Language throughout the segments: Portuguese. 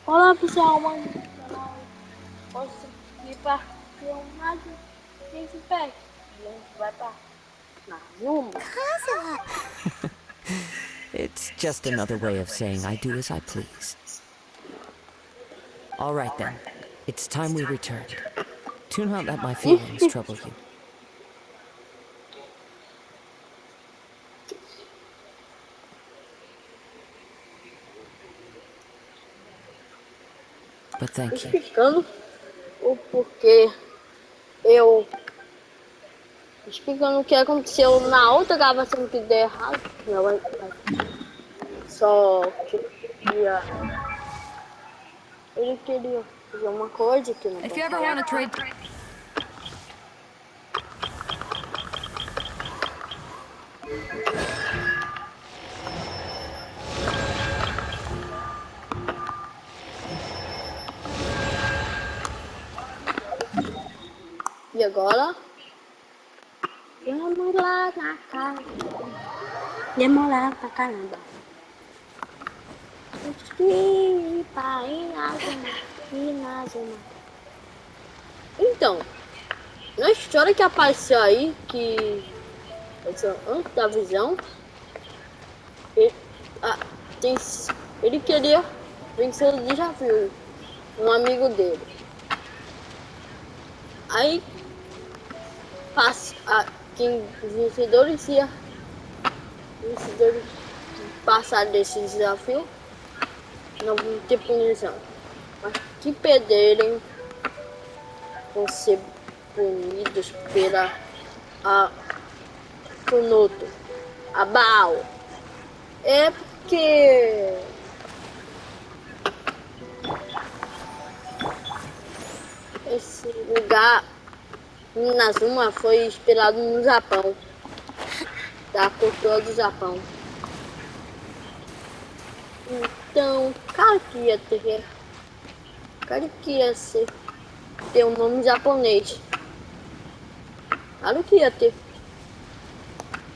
Olá pessoal, mano do canal. Hoje aqui para filmar esse pack. E a gente vai para Nazuma. It's just another way of saying I do as I please. All right then, it's time we returned. Do not let my feelings trouble you. But thank you. Explicando o porquê eu explicando o que aconteceu na outra gravação que deu errado. Não, só queria ele queria fazer uma coisa que não If you ever want to trade. E agora vamos lá na casa. Demorar pra caramba. Então, na história que apareceu aí, que antes da visão, ele, tem, ele queria vencer o desafio, um amigo dele. Aí, quem vencedores passar desse desafio, não vão ter punição. Mas que perderem vão ser punidos pela Kunoto, a Baal. É porque esse lugar, Inazuma, foi inspirado no Japão, da cultura do Japão. Então, cara que ia ter um nome japonês. Claro que ia ter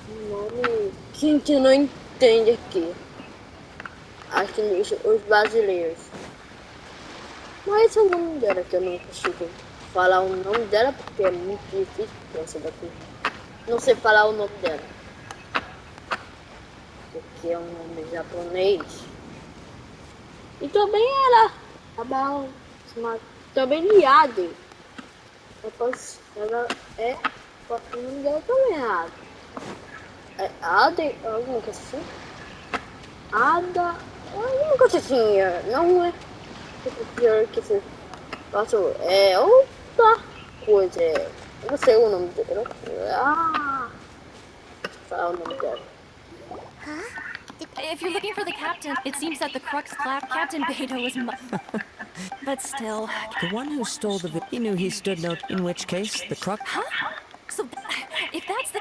um nome que a gente não entende aqui. Acho que os brasileiros. Mas esse é o nome dela, que eu não consigo falar o nome dela porque é muito difícil essa daqui. Não sei falar o nome dela. Porque é um nome japonês. E também ela também Liade. Ela é. O nome dela também é errado. É Ada, alguma coisa assim? Ada. Alguma coisa assim. Não é. Pior que você passou. É outra coisa. Eu não sei o nome dela. Falar o nome dela. If you're looking for the captain, it seems that the crux clap Captain Beto was but still. The one who stole he knew he stood no. In which case, the crux. Huh? So, if that's the.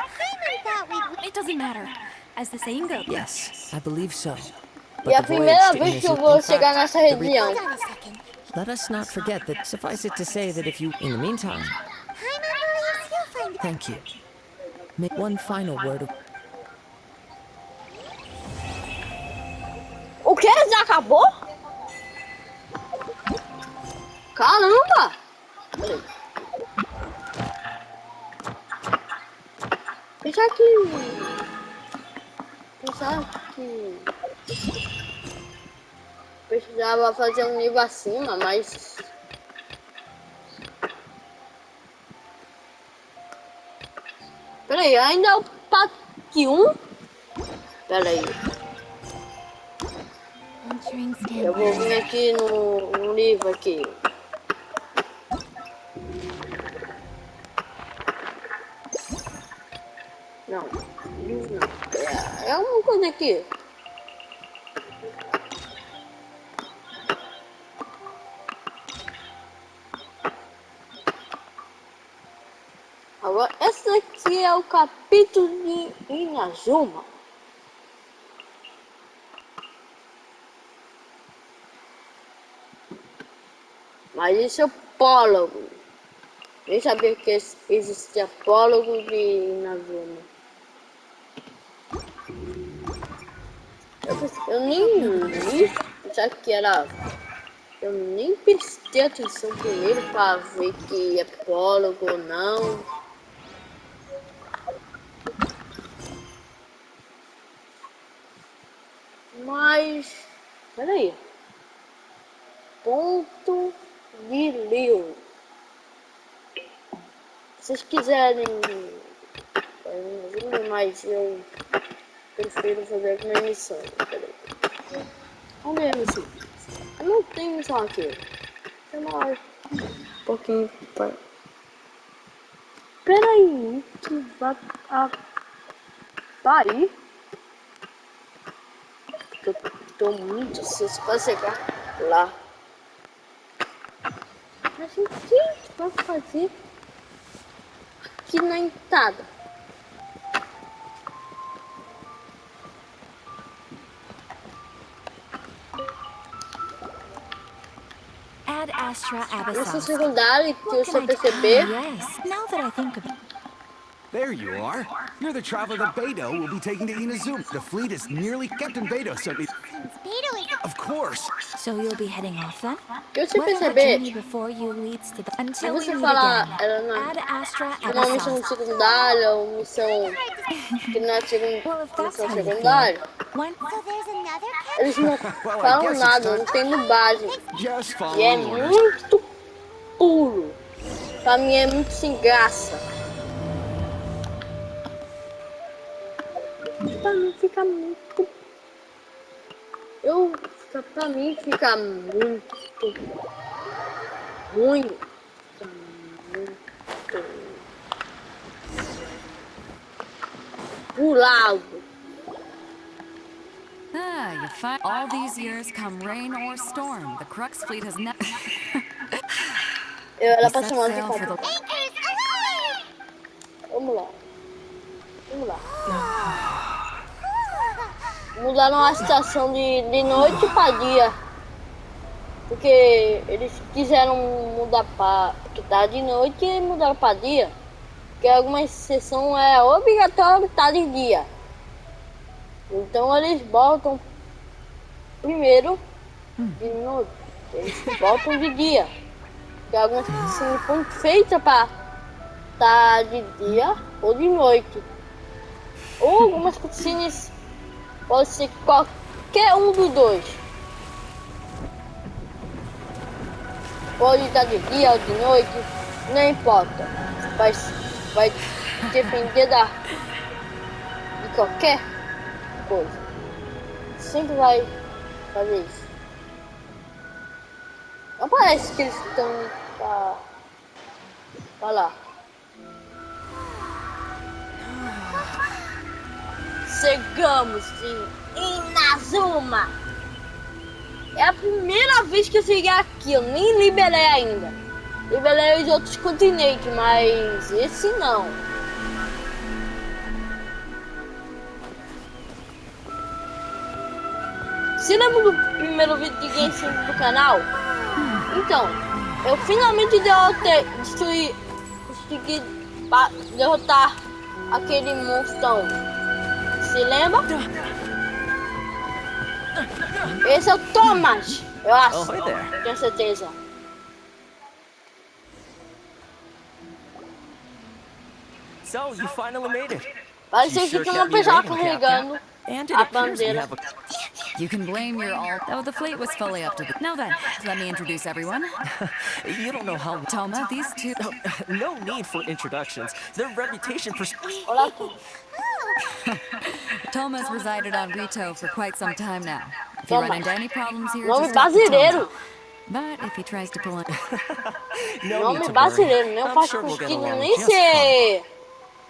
It doesn't matter. As the saying goes. Yes, I believe so. E a primeira vez que eu vou chegar nessa região. Let us not forget that. Suffice it to say that if you, in the meantime. Thank you. Make one final word of. O que? Já acabou? Caramba! Peraí. Pensar que precisava fazer um nível acima, mas peraí, ainda é o parte 1? Peraí, eu vou vir aqui no livro aqui. Não, livro não. É uma coisa aqui. Agora, esse aqui é o capítulo de Inazuma. Mas isso é o prólogo. Nem sabia que existia prólogo de Inazuma. Eu nem li, já que era Eu nem prestei atenção primeiro pra ver que é prólogo ou não. Mas... Peraí. Ponto de Leo. Se vocês quiserem... mas eu prefiro fazer alguma missão. Peraí. Onde é a missão? Eu não tenho missão aqui. Tem mais um pouquinho para... Peraí, que vai parir? Eu tô muito ansioso para chegar lá. Mas o que a gente vai fazer aqui na entrada? Ad Astra Missão Abyssal. secundária que eu What só can I perceber. Yes. Now that I think about There you are. You're the traveler that Beto will be taking to Inazuma. The fleet is nearly... Captain Beto sent me... Beto is Of course. So you'll be heading off then? Que eu só Whether the perceber. journey before you leads to the until Mas we você meet fala, again. ela não Ad Astra é uma missão Abyssal. secundária ou missão que não é Well, if that's missão how you feel, secundária. when so there's another cat. Eles não Well, I falam guess it's nada, time. não tem dublagem. Just E é following orders. muito puro. Pra mim é muito sem graça. Pra mim fica muito... Pra mim fica muito ruim. Fica muito pulado. Ah, you find all these years, come rain or storm, the Crux fleet has never Ela set pra chamar de sail for the. Anchors alive! Vamos lá. Vamos lá. Mudaram a estação de noite para dia. Porque eles quiseram mudar para que tá de noite e mudaram para dia. Porque alguma sessão é obrigatório estar de dia. Então eles botam primeiro de noite. Eles botam de dia. Porque algumas sessões foram feitas para estar de dia ou de noite. Ou algumas cutscenes pode ser qualquer um dos dois. Pode estar de dia ou de noite, não importa. Vai depender de qualquer coisa. Sempre vai fazer isso. Não parece que eles estão pra lá. Chegamos em Inazuma. É a primeira vez que eu cheguei aqui. Eu nem liberei ainda. Liberei os outros continentes, mas esse não. Você lembra do primeiro vídeo de Genshin do canal? Então, eu finalmente consegui derrotar aquele monstrão. Se lembra? Esse é o Thomas, eu acho. Oh, hi there. Tenho certeza. So, you finally made it. Parece You que sure tem kept uma me pessoa waiting, carregando And it a appears we bandeira. have a... You can blame your all. Oh, the fleet was fully up to the. Now then, let me introduce everyone. You don't know how... Toma, these two. No need for introductions. Their reputation for... Olá, Tom. Toma's resided on Rito for quite some time now. If you Toma. run into any problems here, Nome just talk to Toma. brasileiro. But if he tries to pull in, No Nome need to brasileiro. worry. Não I'm faz sure we'll get sentido along nem just fine. ser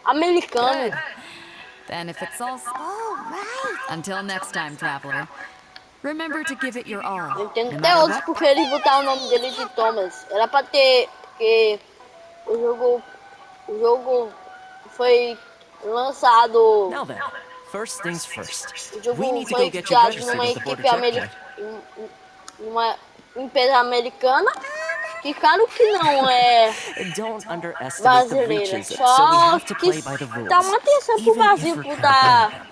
americano. good. Then if it's all. Oh, right. Until next time, traveler. Remember to give it your Eu all. entendo No até matter hoje what. porque eles botaram o nome dele de Thomas. Era pra ter, porque o jogo foi lançado. Now then, first things first. O jogo We need to foi go get you criado registered numa with the border equipe checkpoint. numa empresa americana. Que claro que não é Don't underestimate the brasileira. breaches, so we Só have to que play by the rules. dá uma atenção pro Even Brasil if we're por caught dar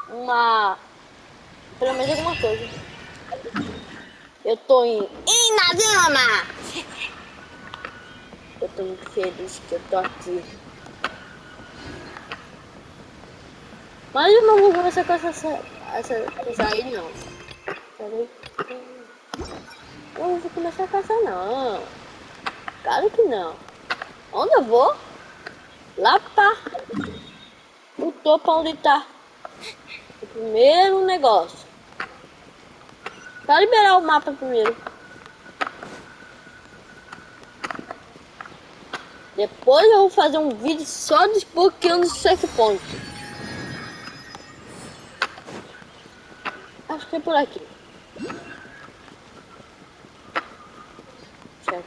uma. Pelo menos alguma coisa. Eu tô em Inazuma! Eu tô muito feliz que eu tô aqui. Mas eu não vou começar com essa aí não. Peraí. Eu não vou começar com essa não. Claro que não. Onde eu vou? Lá pra o topo onde tá o primeiro negócio. Pra liberar o mapa primeiro. Depois eu vou fazer um vídeo só desbloqueando o checkpoint. Acho que é por aqui. Check.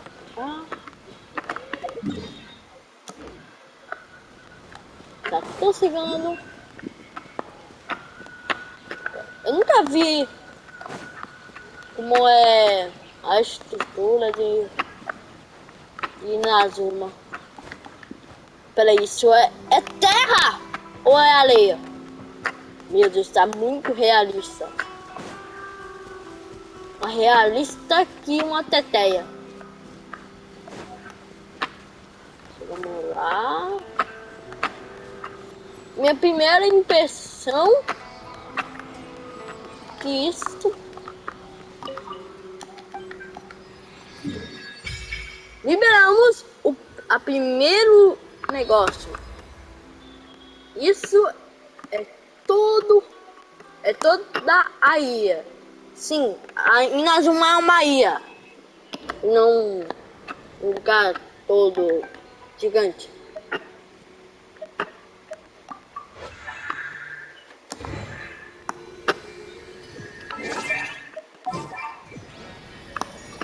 Tá conseguindo. Eu nunca vi como é a estrutura de Inazuma. Peraí, isso é terra ou é areia? Meu Deus, tá muito realista. Uma realista que uma teteia. Vamos lá. Minha primeira impressão que isso liberamos a primeiro negócio. Isso é todo da a ilha. Sim, a Inazuma é uma ilha, não um lugar todo gigante.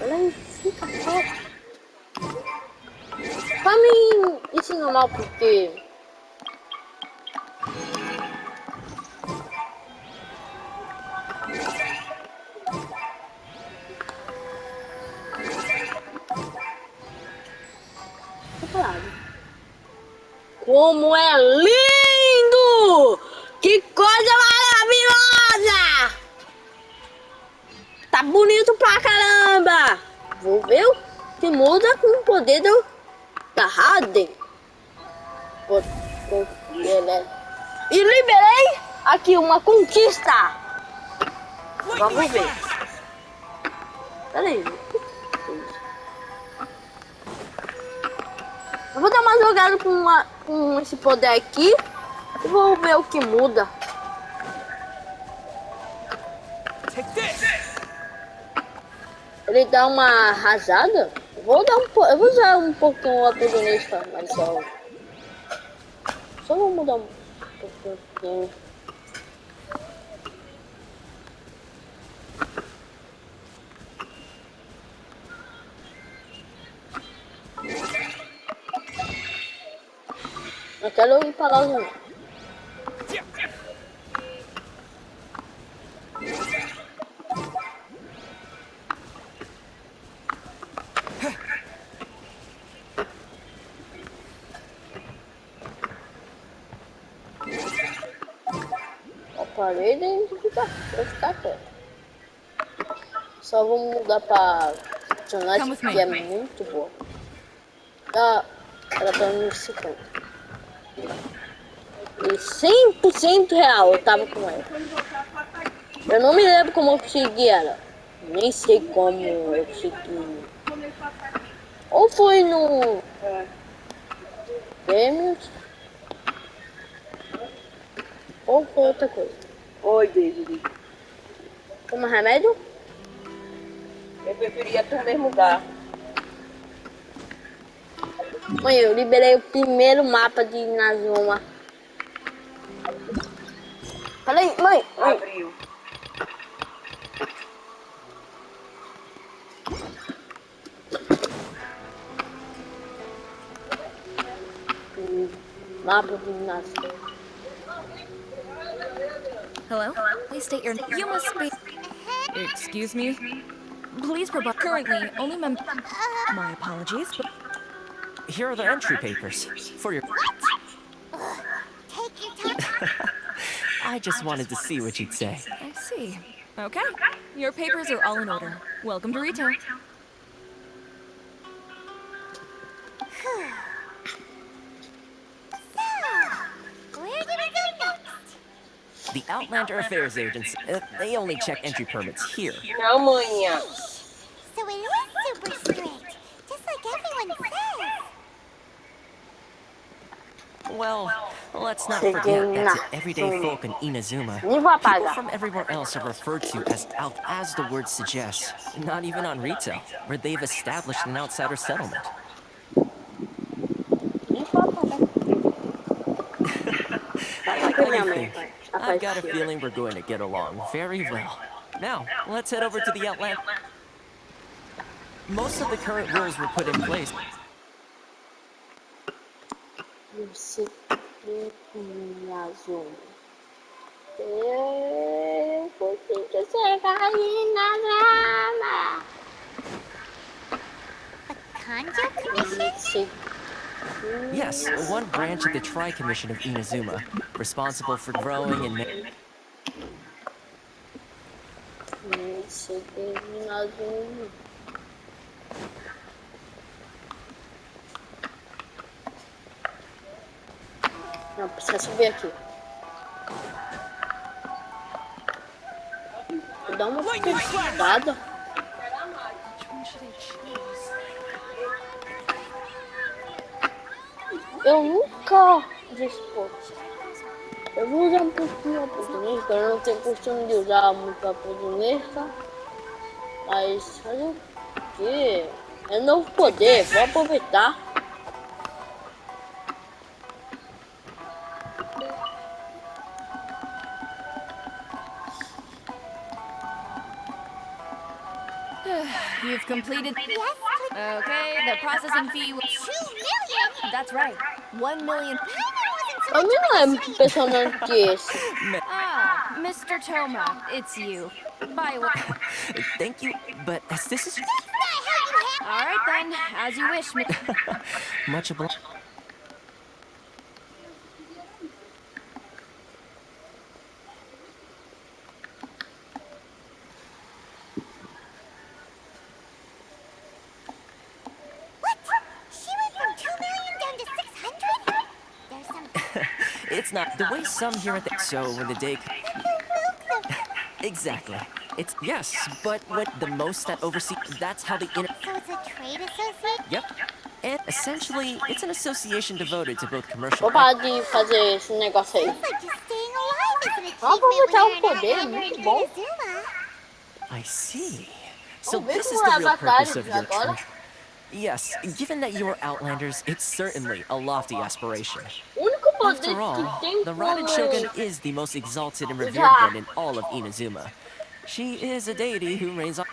Olha aí, fica só. Pra mim, isso é normal porque como é lindo! Que coisa maravilhosa! Tá bonito pra caramba! Vou ver o que muda com o poder da Harden. E liberei aqui uma conquista! Vamos ver. Peraí. Eu vou dar uma jogada com esse poder aqui e vou ver o que muda. Ele dá uma arrasada. Eu vou usar um pouquinho o oportunista, mas só vou mudar um pouquinho. Eu quero ir para lá não. A parede vai ficar quieto. Só vou mudar para Tonete, que é muito boa. Ela tá no 50. E 100% real eu tava com ela. Eu não me lembro como eu consegui ela. Nem sei como eu consegui. Ou foi no prêmios, ou foi outra coisa. Oi, David. Como remédio? Eu preferia tu mesmo dar. Mãe, eu liberei o primeiro mapa de Inazuma. Peraí, mãe. Abriu. Mapa de Inazuma. Hello? Please state your. You must be. Excuse me? Please provide. Currently, only members. My apologies, but. Here are the entry papers for your. Take your time. I just wanted to see what you'd say. I see. Okay. Your papers are all in order. Welcome to Rito. So, where do we go next? The Outlander Affairs Agency. They only check entry permits here. Não, manhã. So it is super strict, just like everyone says. Well, let's not Cheguei forget na that to everyday zona. folk in Inazuma, Nem vou people apagar. from everywhere else are referred to as the word suggests. Not even on Rito, where they've established an outsider settlement. Nem vou apagar. I like how Minha you mãe think. vai I've got a aparecer. feeling we're going to get along very well. Now, let's head over to the Outlander. Most of the current rules were put in place. O secreto na zona. Eu consigo chegar aí na grama. Kanjo Commission? Yes, one branch of the Tri-Commission of Inazuma, responsible for growing and Cheguei na zona. Não, precisa subir aqui. Vou dar uma pesquisada. Eu nunca dispor. Eu vou usar um pouquinho a portuguesa, eu não tenho costume de usar muito a portuguesa. Mas fazer o quê? É novo poder, vou aproveitar. You've completed. Yes, Okay, the processing fee was. 2 million? That's right. 1 million. Eu não lembro que personagem que é esse. Ah, Mr. Toma, it's you. By way. thank you, but as this is All right then, as you wish. much obliged. What? She went from 2 million down to 600? There's some... It's not the way some here at the so when the day exactly. It's yes, but what the most that oversee that's how the inner So it's a trade association? yep. And essentially, it's an association devoted to both commercial Vou parar de fazer esse negócio aí. It's like just staying alive is an Vamos achievement aproveitar when o you're an poder, outlander muito in bom. Inazuma. I see. So Vamos ver this is como the é a real purpose batalha of de your agora. trip. Yes, given that you are Outlanders, it's certainly a lofty aspiration. O único poder After all, que tem the Ramen como... Shogun is the most exalted and revered Yeah. one in all of Inazuma. She is a deity who reigns on.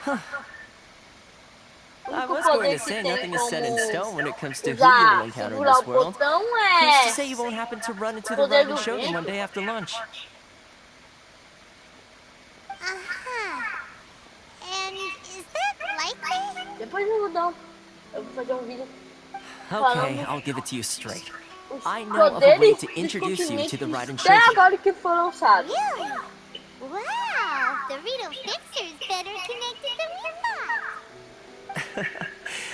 I was going to say nothing is set in stone when it comes to who you'll encounter in Segurar this o world. botão Who's to é... say you won't happen to run into the Poder do Ramen Shogun vento. one day after lunch? Aha. And is that likely? Depois eu vou dar... Eu vou fazer um vídeo Okay, I'll give it to you straight. os I know of a way poderes to dos introduce you to the continentes Raiden até Shogun. agora que foram lançados. Really? Wow, the Rito Fixer's better connected than we thought.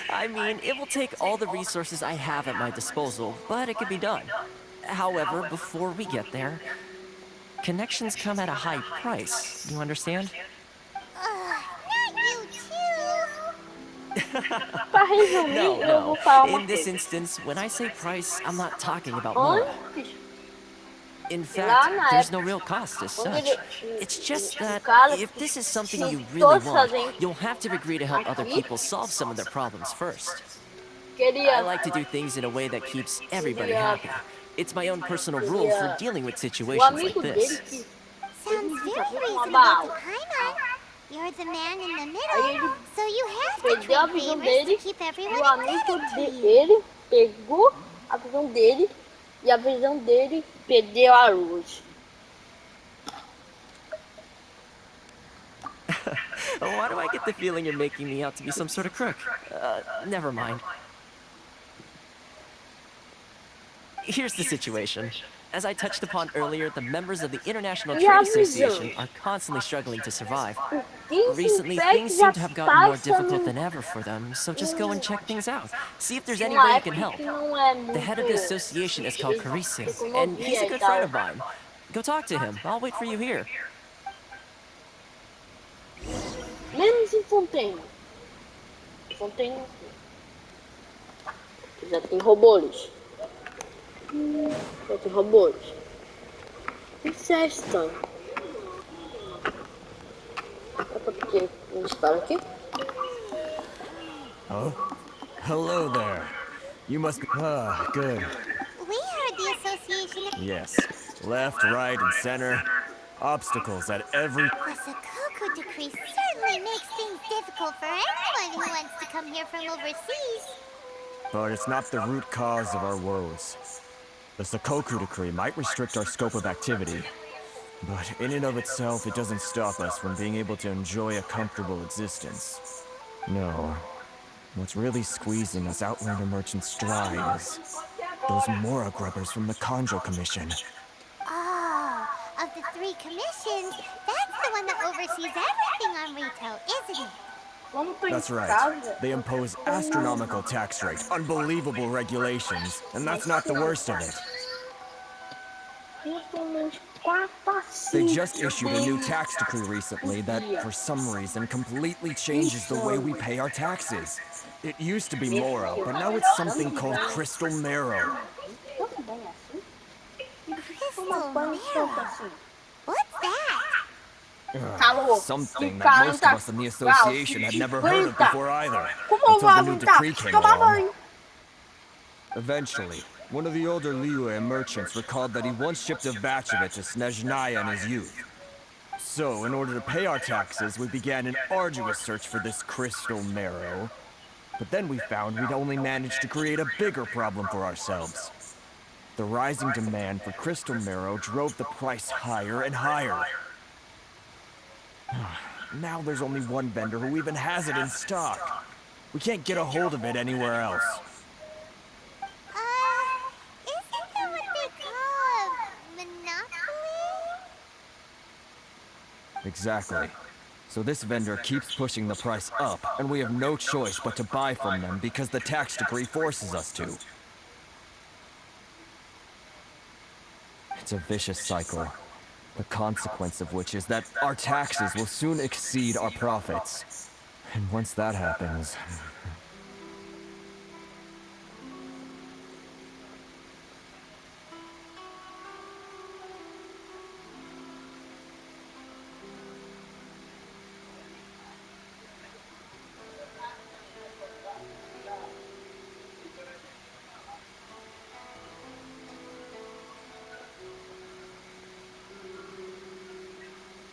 I mean, it will take all the resources I have at my disposal, but it can be done. However, before we get there, connections come at a high price. You understand? Not you too. Pra resumir, No, eu vou no. falar uma In this coisa. instance, when I say price, I'm not talking about Mora. Antes, In lá na fact, there's no época, real cost as quando such. ele... It's just o that cara if this is something you que really todos want, fazem you'll have to agree to help other aqui, people solve some of their problems first. queria... I like to do things in a way that keeps everybody happy. It's my own personal rule for dealing with O situations like amigo this. dele que... Sounds very Uma reasonable bala. to Paimon. You're the man in the Aí middle, ele so you have to perdeu a trade visão favors dele to keep e everyone o amigo indebted to you. dele pegou a visão dele e a visão dele perdeu a luz. Why do I get the feeling you're making me out to be some sort of crook? Never mind. Here's the situation. As I touched upon earlier, the members of the International E Trade Association avisando. are constantly struggling to survive. O Genshin Recently, Impact things já seem to have gotten tá more difficult estando than ever for them, so just go and check things out. See if there's any numa way you can época help. que não é The muito head of the association is called Carisse, and he's tecnologia a e good friend tal. of mine. Go talk to him. I'll wait for you here. Menos em Fontaine. Fontaine já tem robôs. Já tem robôs. Isso é estranho. É porque um disparo aqui. Oh? Hello there. You must be... good. We heard the association. Yes. Left, right, and center. Obstacles at every... The Sakoku decree certainly makes things difficult for anyone who wants to come here from overseas. But it's not the root cause of our woes. The Sakoku decree might restrict our scope of activity, but in and of itself, it doesn't stop us from being able to enjoy a comfortable existence. No. What's really squeezing us Outlander merchants dry is those Mora grubbers from the Conjo Commission. Oh, of the 3 commissions, that's the one that oversees everything on Rito, isn't it? That's right. They impose astronomical tax rate, unbelievable regulations, and that's not the worst of it. They just issued a new tax decree recently that, for some reason, completely changes the way we pay our taxes. It used to be Mora, but now it's something called Crystal Marrow. Crystal Marrow. What's that? Something that most of us in the association had never heard of before either, until the new decree came along. Eventually, one of the older Liyue merchants recalled that he once shipped a batch of it to Snezhnaya in his youth. So, in order to pay our taxes, we began an arduous search for this crystal marrow. But then we found we'd only managed to create a bigger problem for ourselves. The rising demand for crystal marrow drove the price higher and higher. Now there's only one vendor who even has it in stock. We can't get a hold of it anywhere else. Isn't that what they call a monopoly? Exactly. So this vendor keeps pushing the price up, and we have no choice but to buy from them because the tax decree forces us to. It's a vicious cycle. The consequence of which is that our taxes will soon exceed our profits. And once that happens...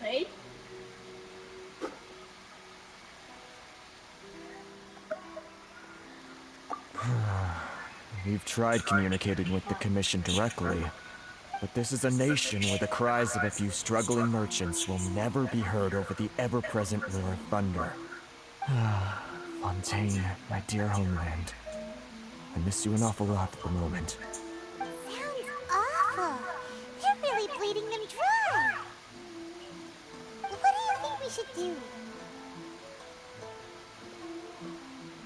Hey. We've tried communicating with the Commission directly, but this is a nation where the cries of a few struggling merchants will never be heard over the ever-present roar of thunder. Fontaine, my dear homeland. I miss you an awful lot at the moment. Sounds awful. They're really bleeding them dry. What do you think we should do?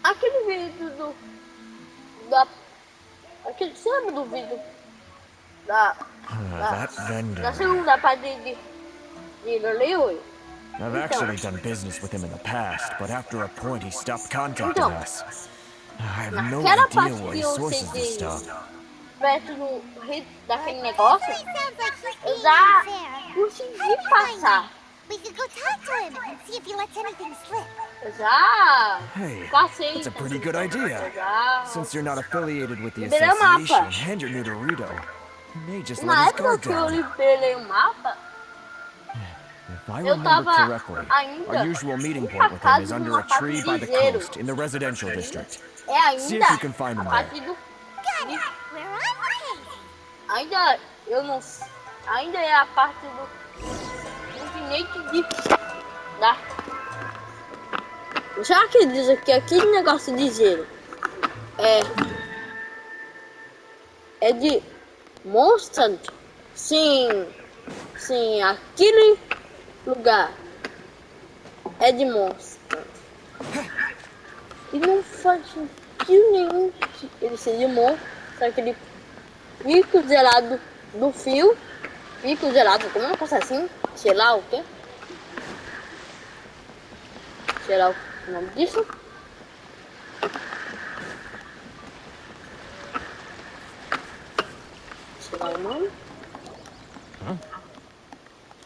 Aquele vídeo aquele, você lembra do vídeo That vendor. da segunda parte de Liyue? I've actually done business with him in the past, but after a point he stopped contacting us. I have no idea where he sources this stuff. Perto do daquele negócio, It sounds like he's eu being já unfair. consegui passar. We could go talk to him and see if he lets anything slip. Eu já Hey, passei. that's a pretty good idea. Eu já... Since you're not affiliated with the Liberei o mapa. association and you're new to Rito, you may just let Na his época guard que eu down. liberei o mapa, If I eu remember tava correctly, ainda our usual meeting point with him is under a tree by the coast in the residential district. é See ainda if you can find him a there. parte do... Got it. We're on the case. Ainda, eu não... Ainda é a parte do continente de... Da... Já que diz aqui, aquele negócio de gelo é de Mondstadt. Sim, sim, aquele lugar é de monstro. E não faz sentido nenhum ele ser de monstro. Sabe aquele pico gelado do fio? Pico gelado, como é uma coisa assim? Sei lá o quê? Sei lá o nome disso. Sei lá o nome.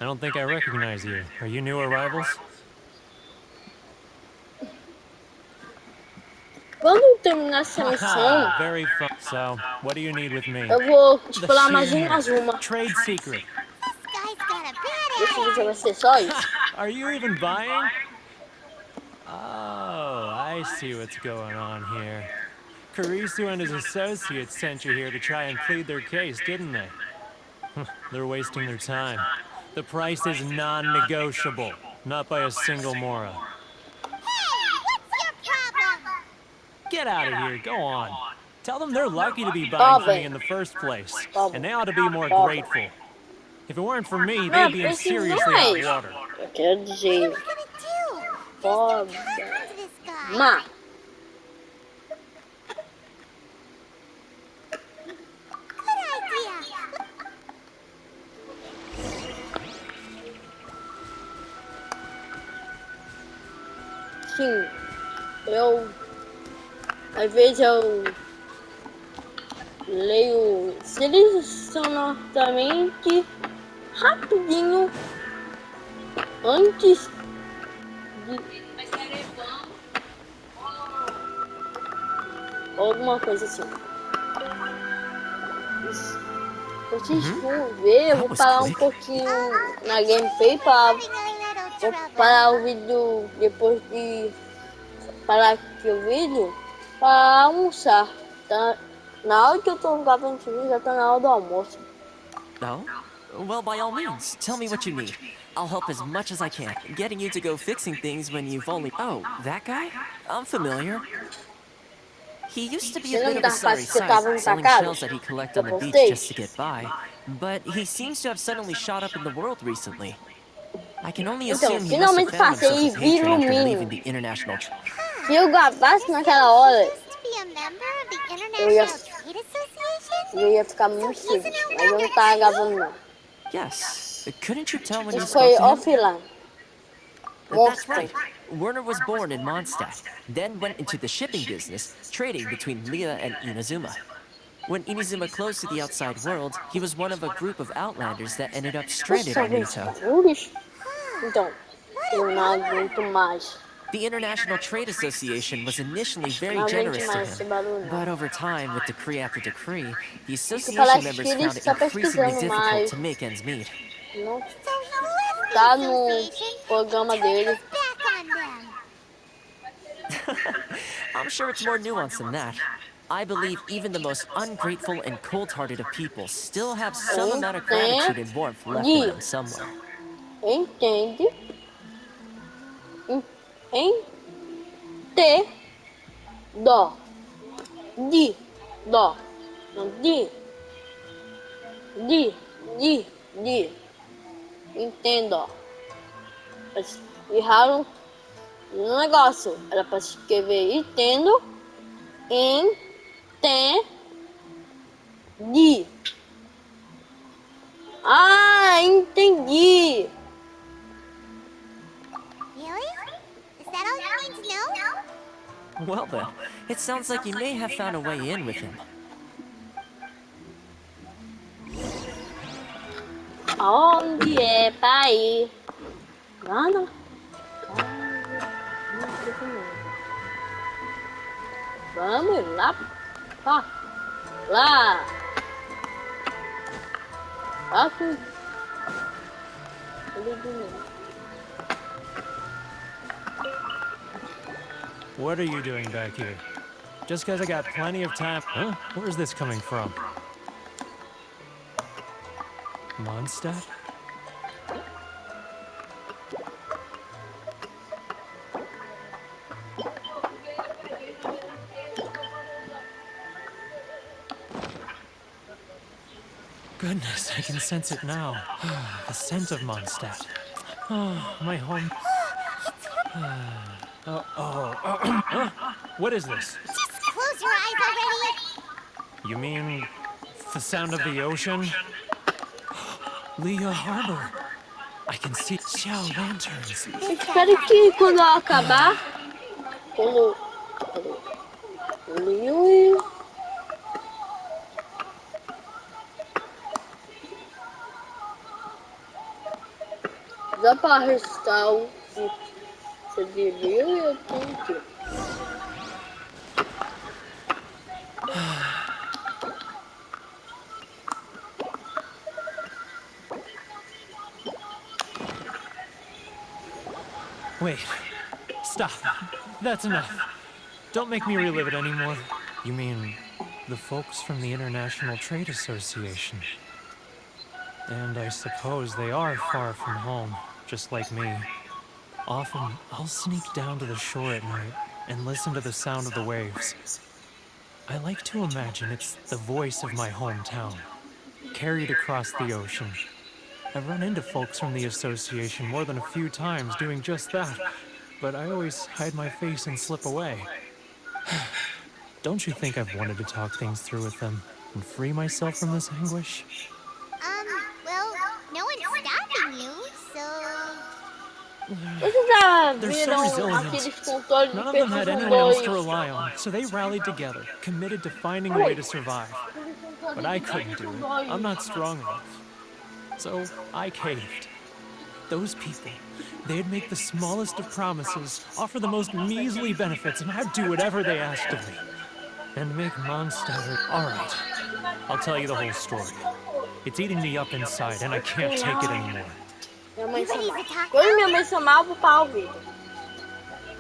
I don't think I recognize you. Are you new arrivals? Quando terminar essa missão, Very fun. So, what do you need with me? eu vou te The falar share. mais uma. Trade secret. This guy's got a bad Esse vídeo vai attitude. ser só isso. Are you even buying? Oh, I see what's going on here. Karisu and his associates sent you here to try and plead their case, didn't they? They're wasting their time. The price is non-negotiable, not by a single Mora. Hey, what's your problem? Get out of here, go on. Tell them they're lucky to be Tá buying from me bem, in the first place, tá bom, and they ought to be more tá bom. grateful. If it weren't for me, Não, they'd be in precisa seriously hot mais. water. Eu quero What are dizer, we gonna do? There's no foda. talking to this guy. Ma, Good idea. sim, às vezes eu leio selecionadamente rapidinho antes de alguma coisa assim. Vocês vão ver, eu vou parar um pouquinho na gameplay para Having a little vou trouble. parar o vídeo depois de parar aqui o vídeo para almoçar. Tá? Na hora que eu tô gravando esse vídeo já tá na hora do almoço. No? Well, by all means, tell me what you need. I'll help as much as I can. Getting you to go fixing things when you've only... Oh, that guy? I'm familiar. He used to be Você a lembra bit of a da sorry parte que eu sight, tava selling empacado? shells that he'd collect Eu on the beach postei? just to get by. But he seems to have suddenly shot up in the world recently. I can only Então, assume he must have finalmente found himself passei a e vi patron after Lumino. leaving the international... Se eu gravasse You're naquela saying hora, he used to be a member of the eu ia, International Trade Association? eu ia ficar muito feliz. Mas eu não tava gravando não. Yes. Couldn't you tell when you Isso spoke foi to him? offline. That's Monstro. right. Werner was born in Mondstadt, then went into the shipping business, trading between Leah and Inazuma. When Inazuma closed to the outside world, he was one of a group of outlanders that ended up stranded Só on vem esses Mito. barulhos. Então, eu não aguento mais. The International Trade Association was initially very Não aguento generous to mais him, esse barulho but não. over time, with decree after decree, the Se association parece que members ele found it está increasingly pesquisando difficult mais. to make ends meet. Não So he left tá the no association programa and turned dele. his back on them. I'm sure it's more nuanced than that. I believe even the most ungrateful and cold-hearted of people still have some amount of gratitude and warmth left in them somewhere. Entende? Ente. Dó. Di. Dó. Não, di. Di. Di. Di. Entendo. Eles erraram no negócio. Era para escrever entendo. Entendi. Ah, entendi. Really? Is that all you need to know? Well then, it sounds like you may have found a way in with him. Aonde é pra ir? Lá na... Vamos lá. Ó. Lá. Aqui. What are you doing back here? Just because I got plenty of time. Huh? Where's this coming from? Mondstadt? goodness, I can sense it now. The scent of Mondstadt. Oh, my home. Huh? What is this? Just close your eyes already. You mean the sound of the ocean? Leah Harbor. I can see shell lanterns. Espero que quando ela acabar, quando o Liu desapareceu de Liu eu tenho que. Wait. Stop. That's enough. Don't make me relive it anymore. You mean the folks from the International Trade Association? And I suppose they are far from home, just like me. Often, I'll sneak down to the shore at night and listen to the sound of the waves. I like to imagine it's the voice of my hometown, carried across the ocean. I've run into folks from the association more than a few times doing just that, but I always hide my face and slip away. Don't you think I've wanted to talk things through with them and free myself from this anguish? Well, no one's stopping you, so... Vocês já They're so viram resilient. aqueles controles None de of them had PlayStation anyone else 2? to rely on, so they rallied together, committed to finding a way to survive. But I couldn't do it. I'm not strong enough. So I caved. Those people, they'd make the smallest of promises, offer the most measly benefits, and I'd do whatever they asked of me. And make Mondstadt. All right, I'll tell you the whole story. It's eating me up inside, and I can't take it anymore. Minha mãe chamava. Quando minha mãe chamava, eu tava ouvindo.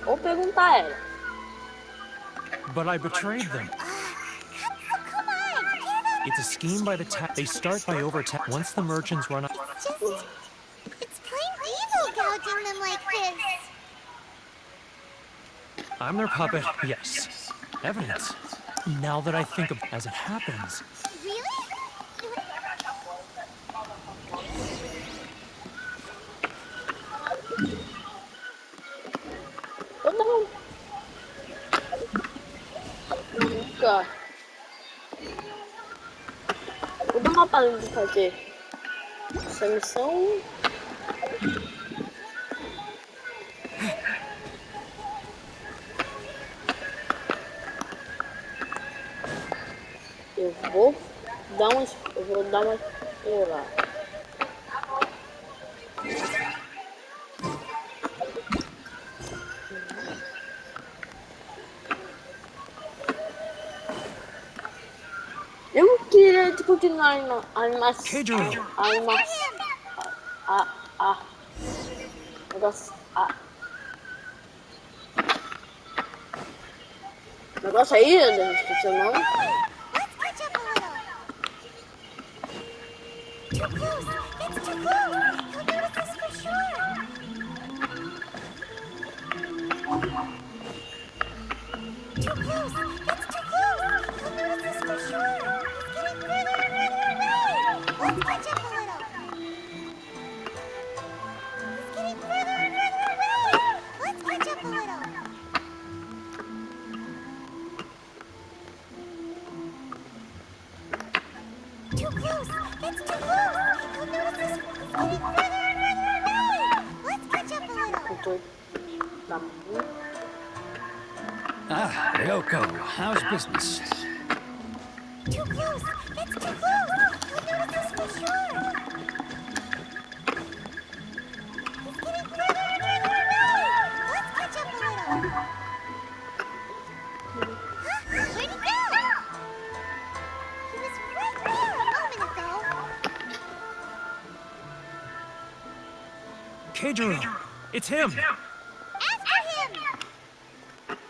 Ou perguntar a ela. But I betrayed them. Come on, get out. It's a scheme by the They start by once the merchants run out. It's plain evil gouging them like this. I'm their puppet, yes. Evidence. Now that I think of as it happens. Really? Eu não. Nunca. Vou dar uma palhinha de fazer essa missão. Eu vou dar uma explorada. Eu queria continuar a animação. Negócio aí, eu esqueci o nome. Let's catch up a little. Too close. It's too close. He'll notice us for sure. Too close. It's too close. He'll notice us for sure. He's getting further and further away. Let's catch up a little. He's getting further and further away. Let's catch up a little. Too close. It's too close. He'll notice us. He's getting further and further away. Let's catch up a little. Ah, Ryoko, how's business? Too close! It's too close! He'll notice us for sure! He's getting further and further away! Let's catch up a little! Huh? Where'd he go? He was right there a moment ago! Keijiro! It's him!